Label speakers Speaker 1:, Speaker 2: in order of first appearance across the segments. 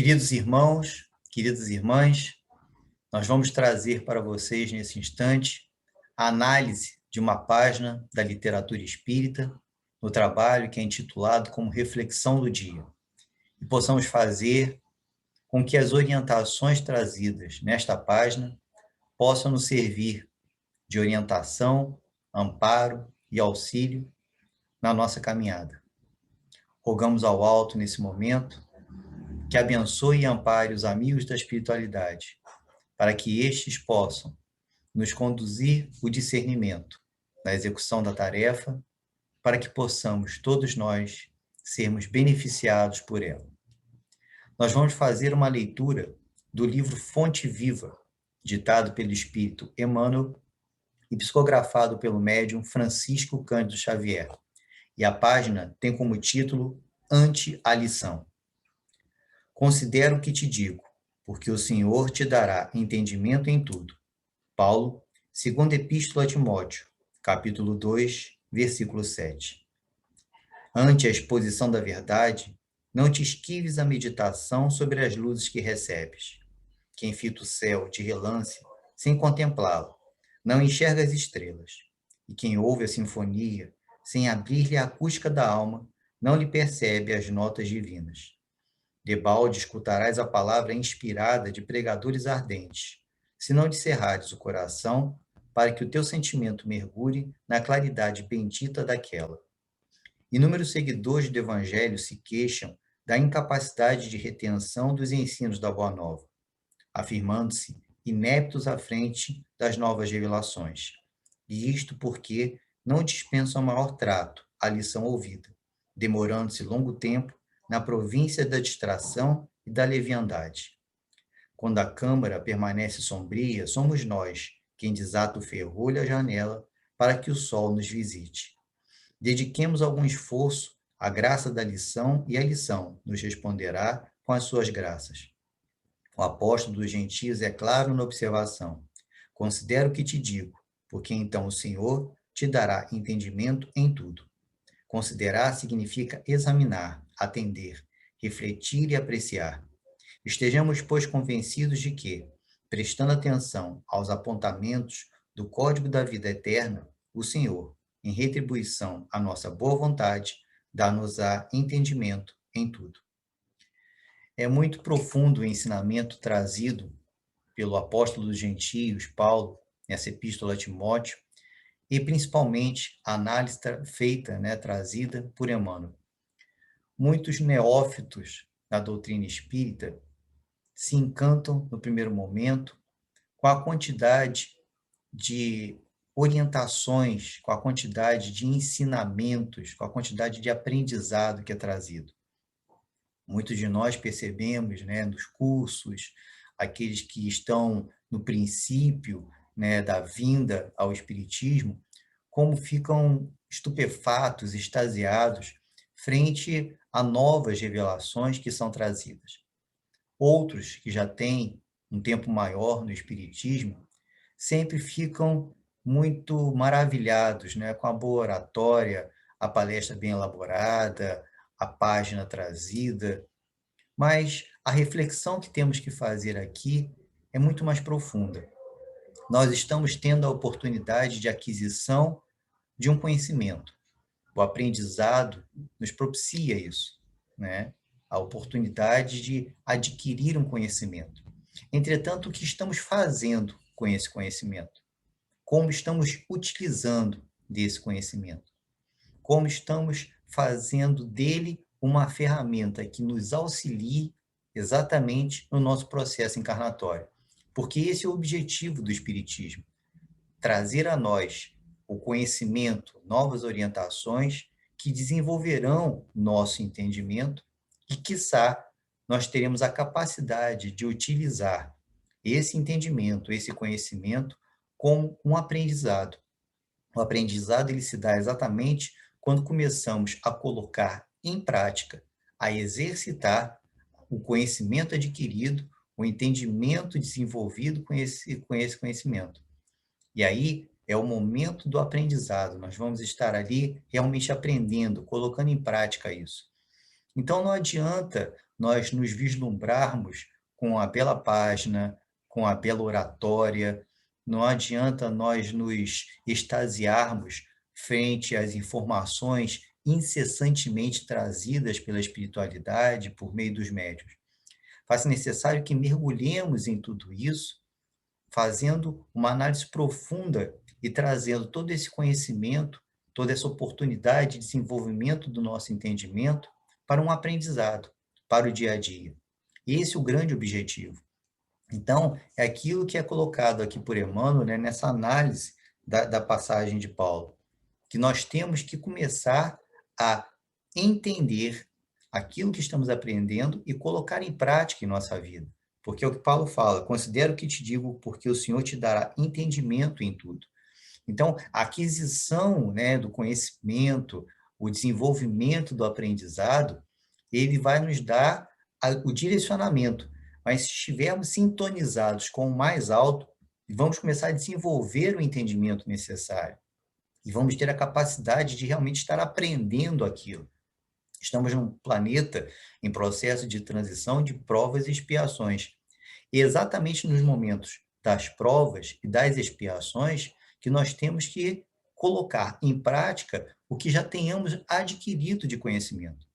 Speaker 1: Queridos irmãos, queridas irmãs, nós vamos trazer para vocês nesse instante a análise de uma página da literatura espírita no trabalho que é intitulado como Reflexão do Dia. E possamos fazer com que as orientações trazidas nesta página possam nos servir de orientação, amparo e auxílio na nossa caminhada. Rogamos ao alto nesse momento que abençoe e ampare os amigos da espiritualidade, para que estes possam nos conduzir o discernimento na execução da tarefa, para que possamos todos nós sermos beneficiados por ela. Nós vamos fazer uma leitura do livro Fonte Viva, ditado pelo espírito Emmanuel e psicografado pelo médium Francisco Cândido Xavier. E a página tem como título Ante a Lição. Considero o que te digo, porque o Senhor te dará entendimento em tudo. Paulo, segunda Epístola a Timóteo, capítulo 2, versículo 7. Ante a exposição da verdade, não te esquives a meditação sobre as luzes que recebes. Quem fita o céu de relance, sem contemplá-lo, não enxerga as estrelas. E quem ouve a sinfonia, sem abrir-lhe a acústica da alma, não lhe percebe as notas divinas. Debalde escutarás a palavra inspirada de pregadores ardentes, se não lhe cerrares o coração, para que o teu sentimento mergulhe na claridade bendita daquela. Inúmeros seguidores do Evangelho se queixam da incapacidade de retenção dos ensinos da Boa Nova, afirmando-se ineptos à frente das novas revelações. E isto porque não dispensam maior trato à lição ouvida, demorando-se longo tempo na província da distração e da leviandade. Quando a câmara permanece sombria, somos nós quem desata o ferrolho à janela para que o sol nos visite. Dediquemos algum esforço à graça da lição e a lição nos responderá com as suas graças. O apóstolo dos gentios é claro na observação. Considero o que te digo, porque então o Senhor te dará entendimento em tudo. Considerar significa examinar, atender, refletir e apreciar. Estejamos, pois, convencidos de que, prestando atenção aos apontamentos do Código da Vida Eterna, o Senhor, em retribuição à nossa boa vontade, dá-nos-á entendimento em tudo. É muito profundo o ensinamento trazido pelo apóstolo dos gentios, Paulo, nessa epístola a Timóteo, e principalmente a análise feita, trazida por Emmanuel. Muitos neófitos da doutrina espírita se encantam no primeiro momento com a quantidade de orientações, com a quantidade de ensinamentos, com a quantidade de aprendizado que é trazido. Muitos de nós percebemos, nos cursos, aqueles que estão no princípio, da vinda ao Espiritismo, como ficam estupefatos, extasiados, frente a novas revelações que são trazidas. Outros, que já têm um tempo maior no Espiritismo, sempre ficam muito maravilhados, com a boa oratória, a palestra bem elaborada, a página trazida, mas a reflexão que temos que fazer aqui é muito mais profunda. Nós estamos tendo a oportunidade de aquisição de um conhecimento. O aprendizado nos propicia isso, a oportunidade de adquirir um conhecimento. Entretanto, o que estamos fazendo com esse conhecimento? Como estamos utilizando desse conhecimento? Como estamos fazendo dele uma ferramenta que nos auxilie exatamente no nosso processo encarnatório? Porque esse é o objetivo do Espiritismo, trazer a nós o conhecimento, novas orientações que desenvolverão nosso entendimento e, quiçá, nós teremos a capacidade de utilizar esse entendimento, esse conhecimento, como um aprendizado. O aprendizado ele se dá exatamente quando começamos a colocar em prática, a exercitar o conhecimento adquirido, o entendimento desenvolvido com esse conhecimento. E aí é o momento do aprendizado, nós vamos estar ali realmente aprendendo, colocando em prática isso. Então não adianta nós nos vislumbrarmos com a bela página, com a bela oratória, não adianta nós nos extasiarmos frente às informações incessantemente trazidas pela espiritualidade por meio dos médiuns. Faz necessário que mergulhemos em tudo isso, fazendo uma análise profunda e trazendo todo esse conhecimento, toda essa oportunidade de desenvolvimento do nosso entendimento para um aprendizado, para o dia a dia. Esse é o grande objetivo. Então, é aquilo que é colocado aqui por Emmanuel, né, nessa análise da passagem de Paulo, que nós temos que começar a entender aquilo que estamos aprendendo e colocar em prática em nossa vida. Porque é o que Paulo fala, considero que te digo, porque o Senhor te dará entendimento em tudo. Então, a aquisição, né, do conhecimento, o desenvolvimento do aprendizado, ele vai nos dar o direcionamento. Mas se estivermos sintonizados com o mais alto, vamos começar a desenvolver o entendimento necessário. E vamos ter a capacidade de realmente estar aprendendo aquilo. Estamos num planeta em processo de transição de provas e expiações. E exatamente nos momentos das provas e das expiações que nós temos que colocar em prática o que já tenhamos adquirido de conhecimento.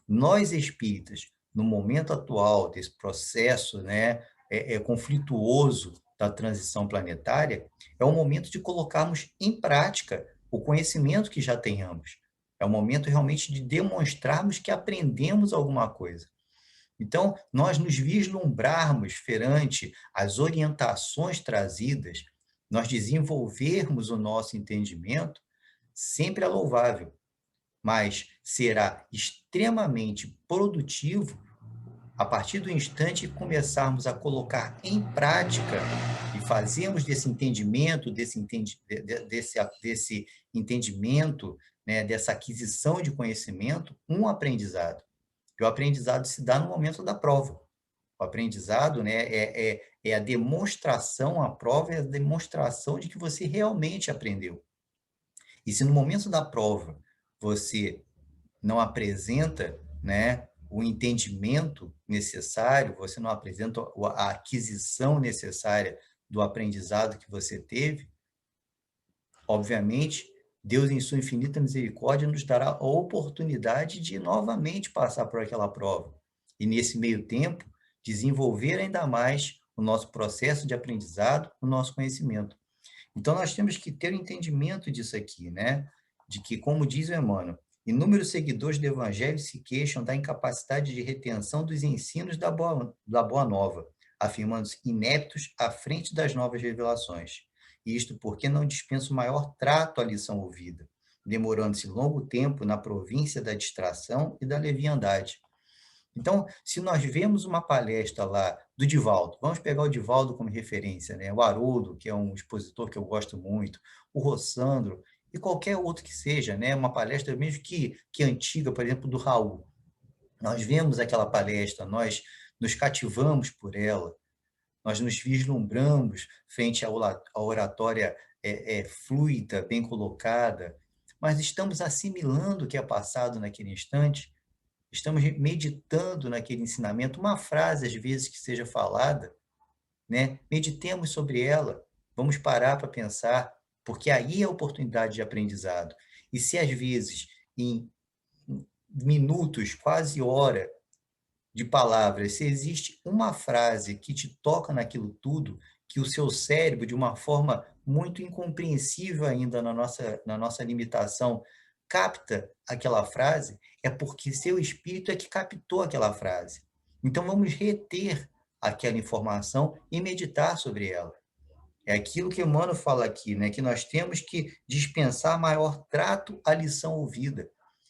Speaker 1: Nós espíritas, no momento atual desse processo, né, conflituoso da transição planetária, é o momento de colocarmos em prática o conhecimento que já tenhamos. É o momento realmente de demonstrarmos que aprendemos alguma coisa. Então, nós nos vislumbrarmos perante as orientações trazidas, nós desenvolvermos o nosso entendimento, sempre é louvável, mas será extremamente produtivo a partir do instante que começarmos a colocar em prática e fazermos desse entendimento, desse entendimento, né, dessa aquisição de conhecimento, um aprendizado. E o aprendizado se dá no momento da prova. O aprendizado, né, é a demonstração, a prova é a demonstração de que você realmente aprendeu. E se no momento da prova você não apresenta, né, o entendimento necessário, você não apresenta a aquisição necessária do aprendizado que você teve, obviamente, Deus, em sua infinita misericórdia, nos dará a oportunidade de novamente passar por aquela prova. E, nesse meio tempo, desenvolver ainda mais o nosso processo de aprendizado, o nosso conhecimento. Então, nós temos que ter o entendimento disso aqui, né? De que, como diz o Emmanuel, inúmeros seguidores do Evangelho se queixam da incapacidade de retenção dos ensinos da Boa Nova, afirmando-se ineptos à frente das novas revelações. Isto porque não dispensa o maior trato à lição ouvida, demorando-se longo tempo na província da distração e da leviandade. Então, se nós vemos uma palestra lá do Divaldo, vamos pegar o Divaldo como referência, né? O Haroldo, que é um expositor que eu gosto muito, o Rossandro, e qualquer outro que seja, né? Uma palestra mesmo que antiga, por exemplo, do Raul. Nós vemos aquela palestra, nós nos cativamos por ela, nós nos vislumbramos frente à oratória fluida, bem colocada, mas estamos assimilando o que é passado naquele instante, estamos meditando naquele ensinamento, uma frase, às vezes, que seja falada, né? Meditemos sobre ela, vamos parar para pensar, porque aí é a oportunidade de aprendizado. E se, às vezes, em minutos, quase hora, de palavras, se existe uma frase que te toca naquilo tudo, que o seu cérebro, de uma forma muito incompreensível ainda na nossa limitação, capta aquela frase, é porque seu espírito é que captou aquela frase. Então, vamos reter aquela informação e meditar sobre ela. É aquilo que Emmanuel fala aqui, né? Que nós temos que dispensar maior trato à lição ouvida.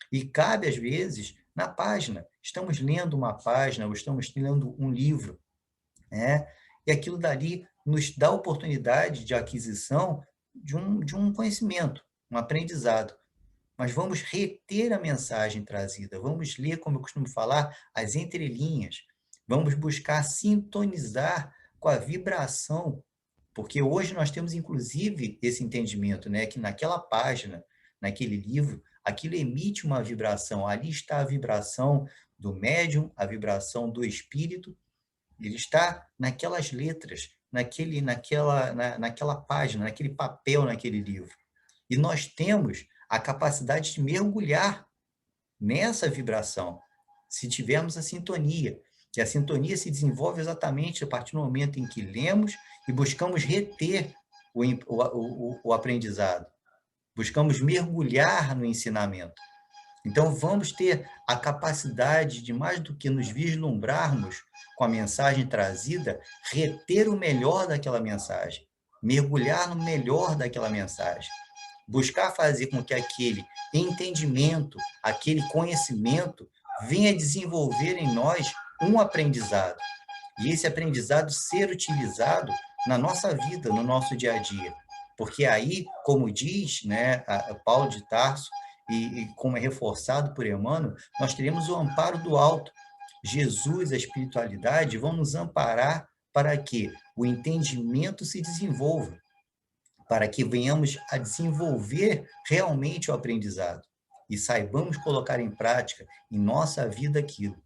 Speaker 1: E cabe, às vezes, na página. Estamos lendo uma página ou estamos lendo um livro, né? E aquilo dali nos dá a oportunidade de aquisição de um conhecimento, um aprendizado. Mas vamos reter a mensagem trazida, vamos ler, como eu costumo falar, as entrelinhas, vamos buscar sintonizar com a vibração, porque hoje nós temos, inclusive, esse entendimento, né, que naquela página, naquele livro, aquilo emite uma vibração, ali está a vibração do médium, a vibração do espírito, ele está naquelas letras, naquela página, naquele papel, naquele livro. E nós temos a capacidade de mergulhar nessa vibração, se tivermos a sintonia. E a sintonia se desenvolve exatamente a partir do momento em que lemos e buscamos reter o aprendizado, buscamos mergulhar no ensinamento. Então, vamos ter a capacidade de, mais do que nos vislumbrarmos com a mensagem trazida, reter o melhor daquela mensagem, mergulhar no melhor daquela mensagem, buscar fazer com que aquele entendimento, aquele conhecimento, venha desenvolver em nós um aprendizado. E esse aprendizado ser utilizado na nossa vida, no nosso dia a dia. Porque aí, como diz, né, Paulo de Tarso, e como é reforçado por Emmanuel, nós teremos o amparo do alto. Jesus, a espiritualidade, vão nos amparar para que o entendimento se desenvolva, para que venhamos a desenvolver realmente o aprendizado e saibamos colocar em prática em nossa vida aquilo.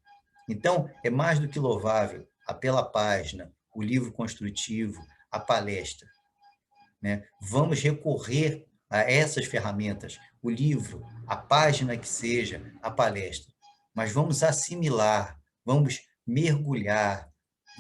Speaker 1: Então, é mais do que louvável a Pela Página, o livro construtivo, a palestra, né? Vamos recorrer a essas ferramentas, o livro, a página que seja, a palestra, mas vamos assimilar, vamos mergulhar,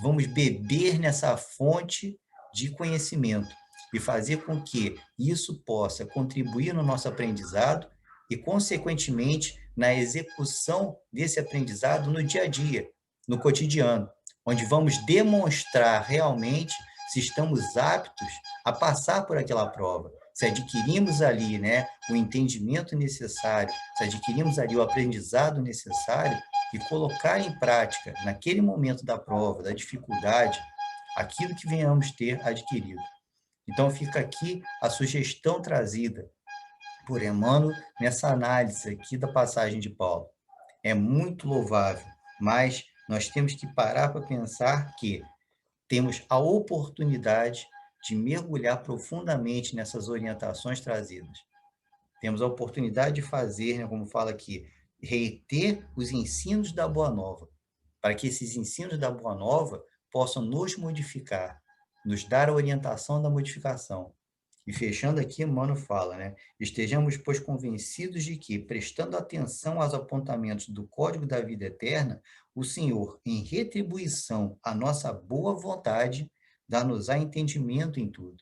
Speaker 1: vamos beber nessa fonte de conhecimento e fazer com que isso possa contribuir no nosso aprendizado e, consequentemente, na execução desse aprendizado no dia a dia, no cotidiano, onde vamos demonstrar realmente se estamos aptos a passar por aquela prova, se adquirimos ali, né, o entendimento necessário, se adquirimos ali o aprendizado necessário e colocar em prática, naquele momento da prova, da dificuldade, aquilo que venhamos ter adquirido. Então, fica aqui a sugestão trazida por Emmanuel nessa análise aqui da passagem de Paulo. É muito louvável, mas nós temos que parar para pensar que temos a oportunidade de mergulhar profundamente nessas orientações trazidas. Temos a oportunidade de fazer, né, como fala aqui, reter os ensinos da Boa Nova, para que esses ensinos da Boa Nova possam nos modificar, nos dar a orientação da modificação. E fechando aqui, Emmanuel fala, né? Estejamos, pois, convencidos de que, prestando atenção aos apontamentos do Código da Vida Eterna, o Senhor, em retribuição à nossa boa vontade, dá-nos-á entendimento em tudo.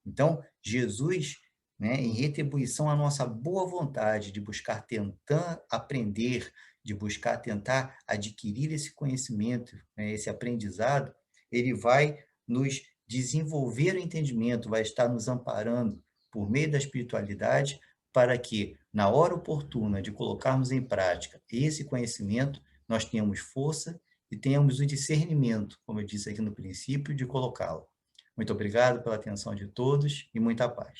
Speaker 1: Então, Jesus, né, em retribuição à nossa boa vontade de buscar tentar aprender, de buscar tentar adquirir esse conhecimento, né, esse aprendizado, ele vai nos desenvolver o entendimento, vai estar nos amparando por meio da espiritualidade para que, na hora oportuna de colocarmos em prática esse conhecimento, nós tenhamos força e tenhamos o discernimento, como eu disse aqui no princípio, de colocá-lo. Muito obrigado pela atenção de todos e muita paz.